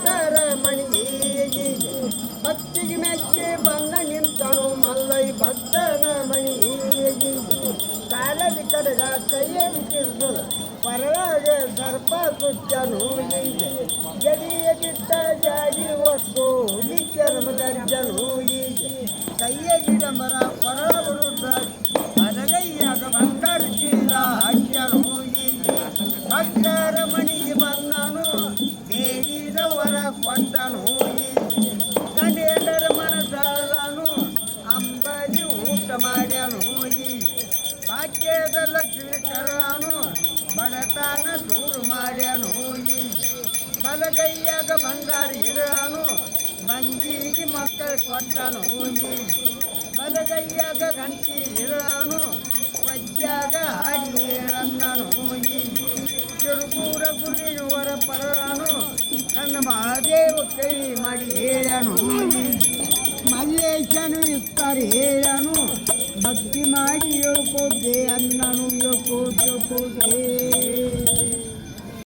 ಭಕ್ತರ ಮಣಿಗೆ ಭಕ್ತಿಗೆ ಮೆಚ್ಚಿ ಬಂದ ನಿಂತನು ಮಲ್ಲೈ ಭಕ್ತನ ಮಣಿಗೆ ಕಾಲದ ಕಡೆಗ ಕೈಯಲ್ಲಿ ಕಿರಿಸಲು ಪರಳಾಗೆ ಸರ್ಪ ಸುತ್ತನು ಗಡಿಯ ಬಿಟ್ಟ ಜಾಗಿ ಹೊತ್ತು ನಿತ್ಯರಮ ಗರ್ಜನು ಕೈಯ ಗಿಡ ಮರ ಪರಳ ವಿರುದ್ಧ ಅದಗೈಯಾಗ ಬಂಗಾರ ಚೀಲ ಹಾಕ್ಯನು ಭಕ್ತರ ಮಣಿಗೆ ಬಂದನು ಬೇಡಿದವರ ಕೊಟ್ಟನು ಗಂಡೇಂದರ ಮನಸಾದನು ಅಂಬಲಿ ಊಟ ಮಾಡ್ಯನು ಭಾಗ್ಯದ ಲಕ್ಷ್ಮಿ ಕರನು ಬಡತನ ದೂರ ಮಾಡ್ಯನು ಬಲಗೈಯಾಗ ಬಂಗಾರ ಇಡನು ಬಂಜಿಗೆ ಮಕ್ಕಳು ಕೊಟ್ಟನು ಬಲಗೈಯಾಗ ಗಂಟಿ ಇಡನು ವಜ್ಜಾಗ ಹಾಡಿ ರನ್ನನು ಕಿರುಕೂರ ಗುರಿಯುವರ ಪರನು ನನ್ನ ಮಹಾದೇವ ಕೈ ಮಾಡಿ ಹೇಳನು ಮಲ್ಲೇಶನು ಇರ್ತಾರೆ ಹೇಳನು ಭಕ್ತಿ ಮಾಡಿ ಹೇಳ್ಕೋದೆ ಅನ್ನನು ಹೇಳ್ಕೋದೆ